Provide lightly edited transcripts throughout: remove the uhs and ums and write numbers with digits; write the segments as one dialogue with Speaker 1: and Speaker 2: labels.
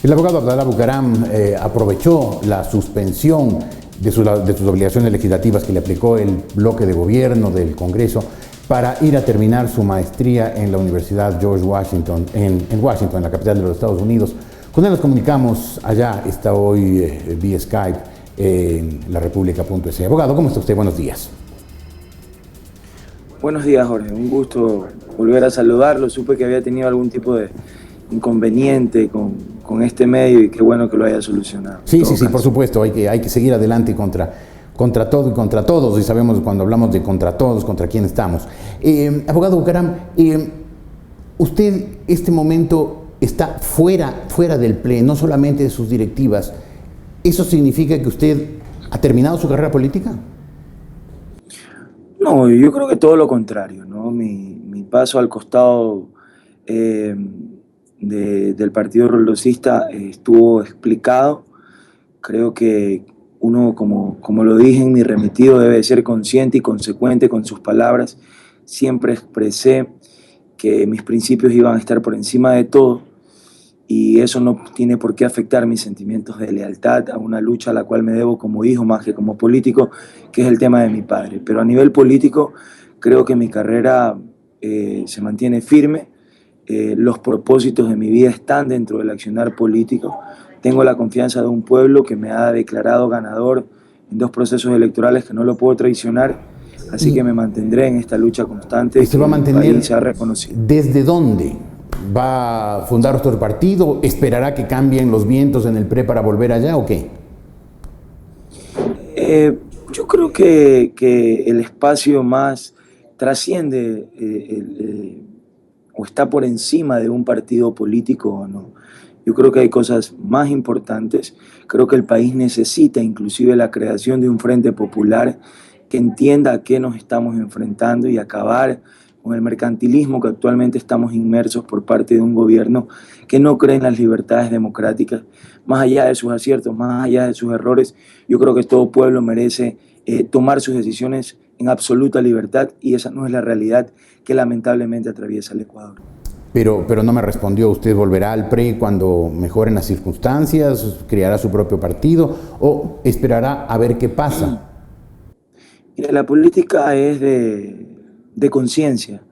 Speaker 1: El abogado Abdalá Bucaram aprovechó la suspensión de sus obligaciones legislativas que le aplicó el bloque de gobierno del Congreso para ir a terminar su maestría en la Universidad George Washington, en Washington, en la capital de los Estados Unidos. Con él nos comunicamos allá, está hoy vía Skype en la República.es. Abogado, ¿cómo está usted? Buenos días.
Speaker 2: Buenos días, Jorge. Un gusto volver a saludarlo. Supe que había tenido algún tipo de inconveniente con este medio y qué bueno que lo haya solucionado.
Speaker 1: Sí, por supuesto. Hay que seguir adelante contra todo y contra todos. Y sabemos cuando hablamos de contra todos, contra quién estamos. Abogado Bucaram, usted este momento está fuera del PLE, no solamente de sus directivas. ¿Eso significa que usted ha terminado su carrera política?
Speaker 2: No, yo creo que todo lo contrario, ¿no? Mi paso al costado del Partido Roldosista estuvo explicado. Creo que uno, como lo dije en mi remitido, debe ser consciente y consecuente con sus palabras. Siempre expresé que mis principios iban a estar por encima de todo y eso no tiene por qué afectar mis sentimientos de lealtad a una lucha a la cual me debo como hijo más que como político, que es el tema de mi padre. Pero a nivel político creo que mi carrera se mantiene firme. Los propósitos de mi vida están dentro del accionar político. Tengo la confianza de un pueblo que me ha declarado ganador en 2 procesos electorales que no lo puedo traicionar, así que me mantendré en esta lucha constante.
Speaker 1: ¿Y se va a mantener
Speaker 2: se ha reconocido?
Speaker 1: desde dónde? ¿Va a fundar otro partido? ¿Esperará que cambien los vientos en el PRE para volver allá o qué?
Speaker 2: Yo creo que el espacio más trasciende o está por encima de un partido político o no. Yo creo que hay cosas más importantes. Creo que el país necesita inclusive la creación de un frente popular que entienda a qué nos estamos enfrentando y acabar con el mercantilismo que actualmente estamos inmersos por parte de un gobierno que no cree en las libertades democráticas. Más allá de sus aciertos, más allá de sus errores, yo creo que todo pueblo merece tomar sus decisiones en absoluta libertad y esa no es la realidad que lamentablemente atraviesa el Ecuador.
Speaker 1: Pero no me respondió. ¿Usted volverá al PRE cuando mejoren las circunstancias? ¿Creará su propio partido? ¿O esperará a ver qué pasa?
Speaker 2: Mira, la política es de conciencia,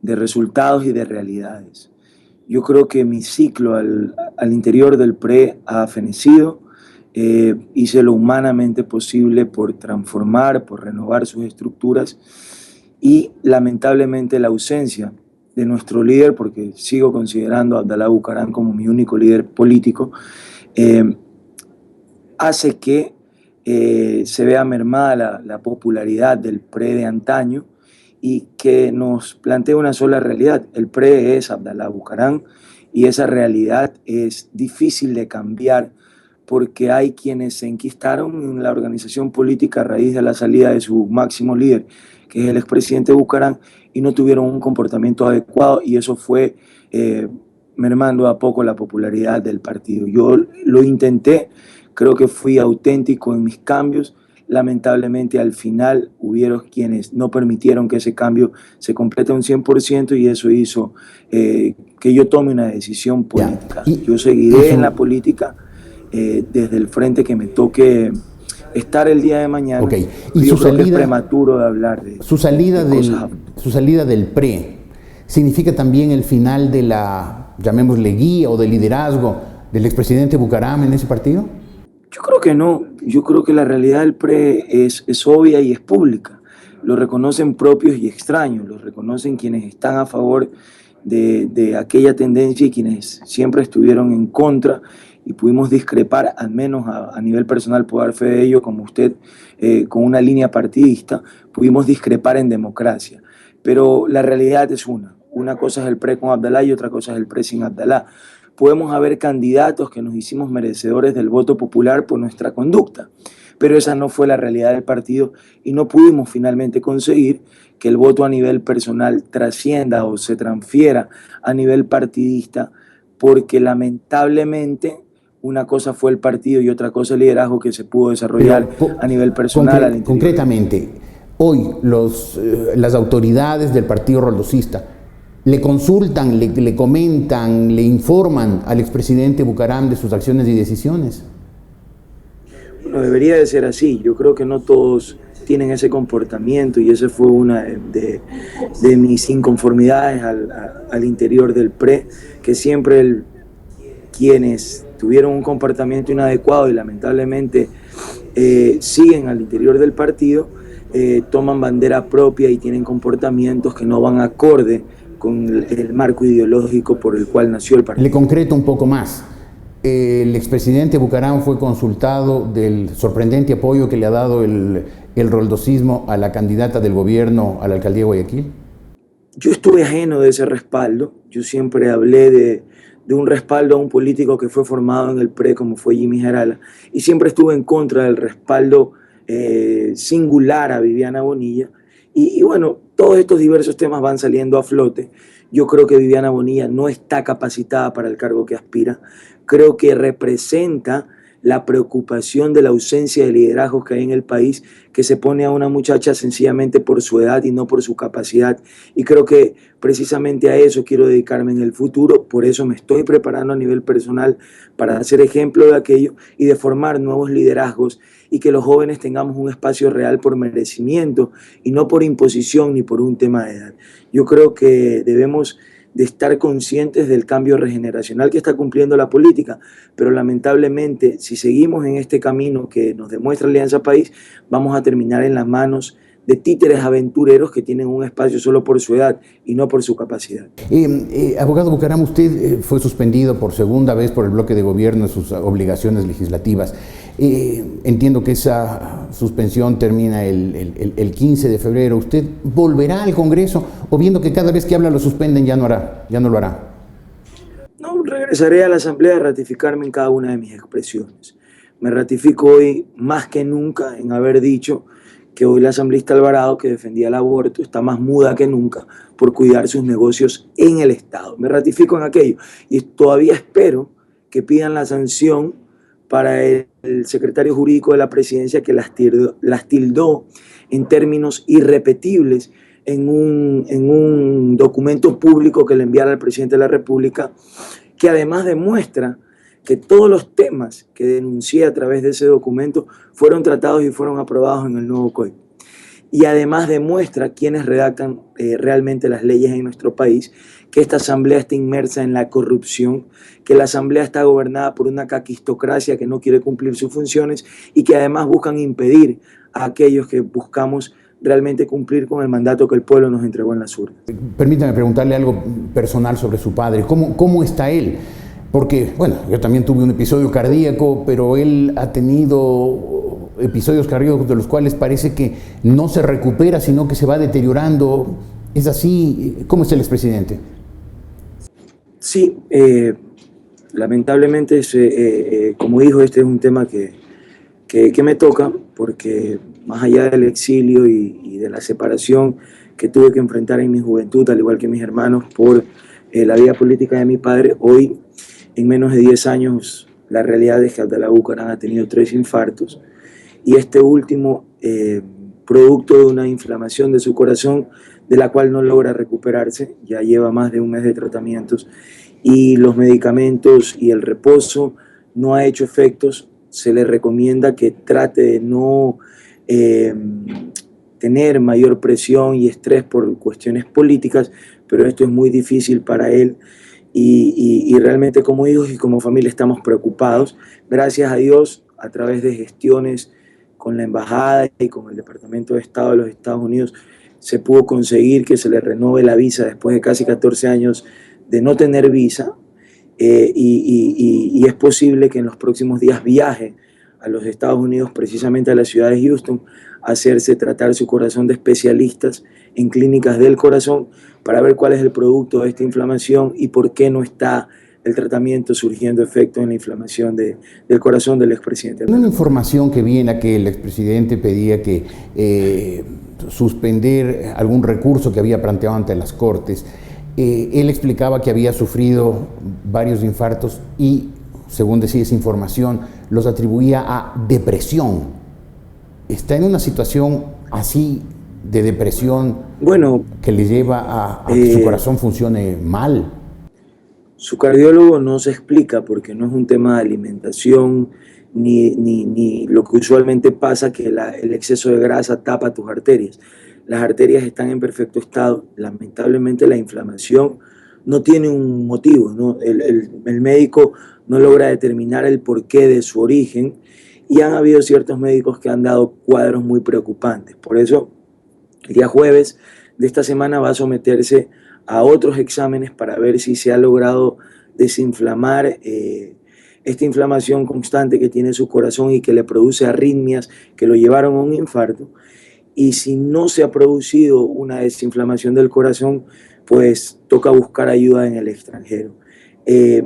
Speaker 2: de resultados y de realidades. Yo creo que mi ciclo al interior del PRE ha fenecido. Hice lo humanamente posible por transformar, por renovar sus estructuras y lamentablemente la ausencia de nuestro líder, porque sigo considerando a Abdalá Bucaram como mi único líder político, hace que se vea mermada la popularidad del PRE de antaño y que nos plantea una sola realidad. El PRE es Abdalá Bucaram y esa realidad es difícil de cambiar porque hay quienes se enquistaron en la organización política a raíz de la salida de su máximo líder, que es el expresidente Bucaram, y no tuvieron un comportamiento adecuado y eso fue mermando a poco la popularidad del partido. Yo lo intenté, creo que fui auténtico en mis cambios. Lamentablemente al final hubieron quienes no permitieron que ese cambio se complete un 100% y eso hizo que yo tome una decisión política. Yo seguiré en la política desde el frente que me toque estar el día de mañana.
Speaker 1: Okay. ¿Y
Speaker 2: yo
Speaker 1: su
Speaker 2: creo
Speaker 1: salida,
Speaker 2: que es prematuro de hablar de
Speaker 1: su salida del PRE significa también el final de la, llamémosle, guía o de liderazgo del expresidente Bucaram en ese partido?
Speaker 2: Yo creo que no. Yo creo que la realidad del PRE es obvia y es pública. Lo reconocen propios y extraños, lo reconocen quienes están a favor de aquella tendencia y quienes siempre estuvieron en contra y pudimos discrepar, al menos a nivel personal, puedo dar fe de ello, como usted, con una línea partidista, pudimos discrepar en democracia. Pero la realidad es una cosa es el PRE con Abdalá y otra cosa es el PRE sin Abdalá. Podemos haber candidatos que nos hicimos merecedores del voto popular por nuestra conducta, pero esa no fue la realidad del partido y no pudimos finalmente conseguir que el voto a nivel personal trascienda o se transfiera a nivel partidista, porque lamentablemente una cosa fue el partido y otra cosa el liderazgo que se pudo desarrollar a nivel personal. Al
Speaker 1: concretamente, hoy las autoridades del Partido Roldosista ¿Le consultan, le comentan, le informan al expresidente Bucaram de sus acciones y decisiones?
Speaker 2: Bueno, debería de ser así. Yo creo que no todos tienen ese comportamiento y esa fue una de mis inconformidades al interior del PRE, que siempre quienes tuvieron un comportamiento inadecuado y lamentablemente siguen al interior del partido, toman bandera propia y tienen comportamientos que no van acorde con el marco ideológico por el cual nació el partido.
Speaker 1: Le concreto un poco más. El expresidente Bucaram fue consultado del sorprendente apoyo que le ha dado el roldosismo a la candidata del gobierno a la alcaldía de Guayaquil.
Speaker 2: Yo estuve ajeno de ese respaldo. Yo siempre hablé de un respaldo a un político que fue formado en el PRE como fue Jimmy Jarala, y siempre estuve en contra del respaldo singular a Viviana Bonilla. Y bueno, todos estos diversos temas van saliendo a flote. Yo creo que Viviana Bonilla no está capacitada para el cargo que aspira. Creo que representa la preocupación de la ausencia de liderazgos que hay en el país, que se pone a una muchacha sencillamente por su edad y no por su capacidad. Y creo que precisamente a eso quiero dedicarme en el futuro. Por eso me estoy preparando a nivel personal para ser ejemplo de aquello y de formar nuevos liderazgos, y que los jóvenes tengamos un espacio real por merecimiento y no por imposición ni por un tema de edad. Yo creo que debemos de estar conscientes del cambio regeneracional que está cumpliendo la política, pero lamentablemente si seguimos en este camino que nos demuestra Alianza País, vamos a terminar en las manos de títeres aventureros que tienen un espacio solo por su edad y no por su capacidad.
Speaker 1: Abogado Bucaram, usted fue suspendido por segunda vez por el bloque de gobierno de sus obligaciones legislativas. Entiendo que esa suspensión termina el 15 de febrero. ¿Usted volverá al Congreso o, viendo que cada vez que habla lo suspenden, ya no lo hará?
Speaker 2: No, regresaré a la Asamblea a ratificarme en cada una de mis expresiones. Me ratifico hoy más que nunca en haber dicho que hoy la asambleísta Alvarado, que defendía el aborto, está más muda que nunca por cuidar sus negocios en el Estado. Me ratifico en aquello y todavía espero que pidan la sanción para el secretario jurídico de la presidencia, que las tildó en términos irrepetibles en un documento público que le enviara al presidente de la República, que además demuestra que todos los temas que denuncié a través de ese documento fueron tratados y fueron aprobados en el nuevo código. Y además demuestra quiénes redactan realmente las leyes en nuestro país, que esta asamblea está inmersa en la corrupción, que la asamblea está gobernada por una caquistocracia que no quiere cumplir sus funciones y que además buscan impedir a aquellos que buscamos realmente cumplir con el mandato que el pueblo nos entregó en las urnas.
Speaker 1: Permítame preguntarle algo personal sobre su padre. ¿Cómo está él? Porque, bueno, yo también tuve un episodio cardíaco, pero él ha tenido episodios cardíacos de los cuales parece que no se recupera, sino que se va deteriorando. ¿Es así? ¿Cómo está el expresidente?
Speaker 2: Sí, lamentablemente, como dijo, este es un tema que me toca, porque más allá del exilio y de la separación que tuve que enfrentar en mi juventud, al igual que mis hermanos, por la vida política de mi padre, hoy, en menos de 10 años, la realidad es que Abdalá Bucaram ha tenido 3 infartos, y este último, producto de una inflamación de su corazón, de la cual no logra recuperarse, ya lleva más de un mes de tratamientos, y los medicamentos y el reposo no ha hecho efectos. Se le recomienda que trate de no tener mayor presión y estrés por cuestiones políticas, pero esto es muy difícil para él. Y realmente, como hijos y como familia, estamos preocupados. Gracias a Dios, a través de gestiones con la embajada y con el Departamento de Estado de los Estados Unidos, se pudo conseguir que se le renove la visa después de casi 14 años de no tener visa, y es posible que en los próximos días viaje a los Estados Unidos, precisamente a la ciudad de Houston, a hacerse tratar su corazón de especialistas en clínicas del corazón, para ver cuál es el producto de esta inflamación y por qué no está el tratamiento surgiendo efecto en la inflamación del corazón del expresidente.
Speaker 1: Una información que vi en la que el expresidente pedía que suspender algún recurso que había planteado ante las Cortes. Él explicaba que había sufrido varios infartos y, según decía esa información, los atribuía a depresión. ¿Está en una situación así de depresión,
Speaker 2: bueno,
Speaker 1: que le lleva a que su corazón funcione mal?
Speaker 2: Su cardiólogo no se explica porque no es un tema de alimentación ni lo que usualmente pasa, que el exceso de grasa tapa tus arterias. Las arterias están en perfecto estado. Lamentablemente la inflamación no tiene un motivo, ¿no? El médico no logra determinar el porqué de su origen y han habido ciertos médicos que han dado cuadros muy preocupantes. Por eso, el día jueves de esta semana va a someterse a otros exámenes para ver si se ha logrado desinflamar esta inflamación constante que tiene su corazón y que le produce arritmias que lo llevaron a un infarto. Y si no se ha producido una desinflamación del corazón, pues toca buscar ayuda en el extranjero.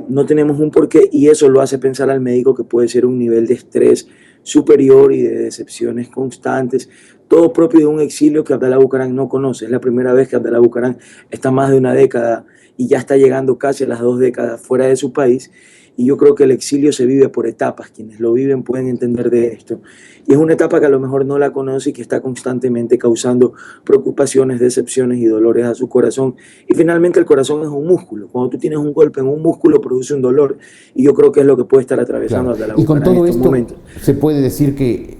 Speaker 2: No tenemos un porqué y eso lo hace pensar al médico que puede ser un nivel de estrés superior y de decepciones constantes, todo propio de un exilio que Abdalá Bucaram no conoce. Es la primera vez que Abdalá Bucaram está más de una década y ya está llegando casi a las 2 décadas fuera de su país. Y yo creo que el exilio se vive por etapas. Quienes lo viven pueden entender de esto. Y es una etapa que a lo mejor no la conoce y que está constantemente causando preocupaciones, decepciones y dolores a su corazón. Y finalmente el corazón es un músculo. Cuando tú tienes un golpe en un músculo produce un dolor. Y yo creo que es lo que puede estar atravesando Abdalá Bucaram.
Speaker 1: Y con todo
Speaker 2: en estos
Speaker 1: esto,
Speaker 2: momentos.
Speaker 1: ¿se puede decir que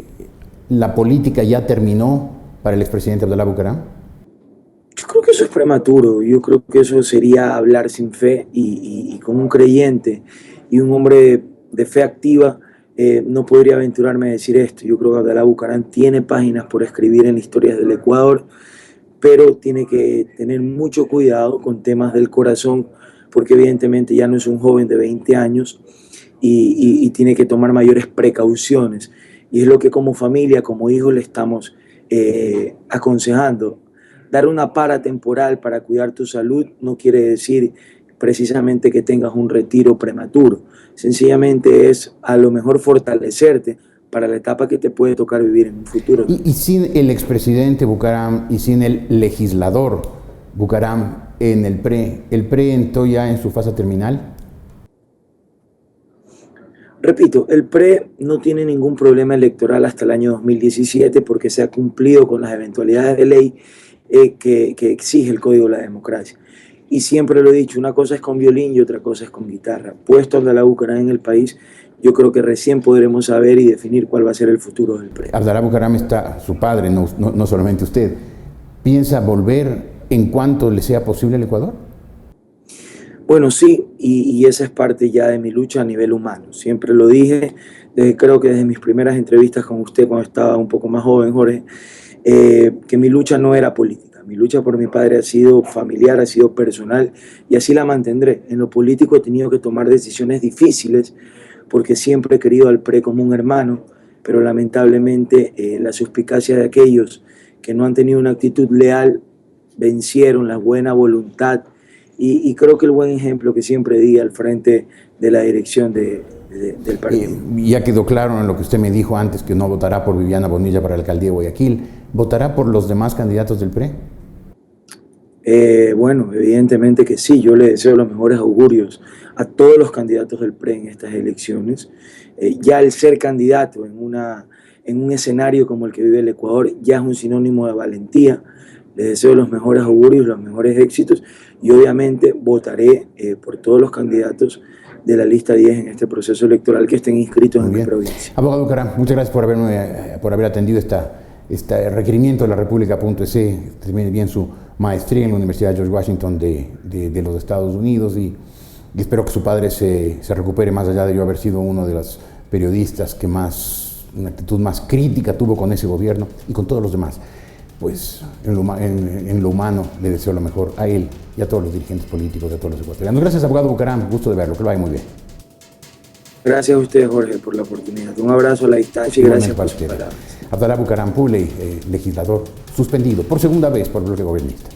Speaker 1: la política ya terminó para el expresidente Abdalá Bucaram?
Speaker 2: Yo creo que eso es prematuro. Yo creo que eso sería hablar sin fe y como un creyente y un hombre de fe activa, no podría aventurarme a decir esto. Yo creo que Abdalá Bucaram tiene páginas por escribir en la historia del Ecuador, pero tiene que tener mucho cuidado con temas del corazón, porque evidentemente ya no es un joven de 20 años y tiene que tomar mayores precauciones. Y es lo que como familia, como hijos, le estamos aconsejando. Dar una para temporal para cuidar tu salud no quiere decir precisamente que tengas un retiro prematuro. Sencillamente es a lo mejor fortalecerte para la etapa que te puede tocar vivir en un futuro.
Speaker 1: Y sin el expresidente Bucaram y sin el legislador Bucaram en el PRE entró ya en su fase terminal.
Speaker 2: Repito, el PRE no tiene ningún problema electoral hasta el año 2017 porque se ha cumplido con las eventualidades de ley que exige el Código de la Democracia. Y siempre lo he dicho, una cosa es con violín y otra cosa es con guitarra. Puesto Abdalá Bucaram en el país, yo creo que recién podremos saber y definir cuál va a ser el futuro del PRE.
Speaker 1: Abdalá Bucaram está, su padre, no solamente usted. ¿Piensa volver en cuanto le sea posible al Ecuador?
Speaker 2: Bueno, sí, y esa es parte ya de mi lucha a nivel humano. Siempre lo dije, creo que desde mis primeras entrevistas con usted cuando estaba un poco más joven, Jorge, que mi lucha no era política. Mi lucha por mi padre ha sido familiar, ha sido personal y así la mantendré. En lo político he tenido que tomar decisiones difíciles porque siempre he querido al PRE como un hermano, pero lamentablemente la suspicacia de aquellos que no han tenido una actitud leal vencieron la buena voluntad y creo que el buen ejemplo que siempre di al frente de la dirección del partido.
Speaker 1: Ya quedó claro en lo que usted me dijo antes que no votará por Viviana Bonilla para la alcaldía de Guayaquil. ¿Votará por los demás candidatos del PRE?
Speaker 2: Bueno, evidentemente que sí. Yo le deseo los mejores augurios a todos los candidatos del PRE en estas elecciones. Ya el ser candidato en un escenario como el que vive el Ecuador ya es un sinónimo de valentía. Les deseo los mejores augurios, los mejores éxitos y obviamente votaré por todos los candidatos de la lista 10 en este proceso electoral que estén inscritos en mi provincia.
Speaker 1: Abogado Bucaram, muchas gracias por haber atendido este requerimiento de la República.es. Termine bien su maestría en la Universidad George Washington de los Estados Unidos y espero que su padre se recupere, más allá de yo haber sido uno de los periodistas que una actitud más crítica tuvo con ese gobierno y con todos los demás. Pues en lo humano le deseo lo mejor a él y a todos los dirigentes políticos de todos los ecuatorianos. Gracias, abogado Bucaram, gusto de verlo, que lo vaya muy bien.
Speaker 2: Gracias a usted, Jorge, por la oportunidad. Un abrazo a la distancia y gracias por sus palabras.
Speaker 1: Abdalá Bucaram Pule, legislador suspendido por segunda vez por el bloque gobernista.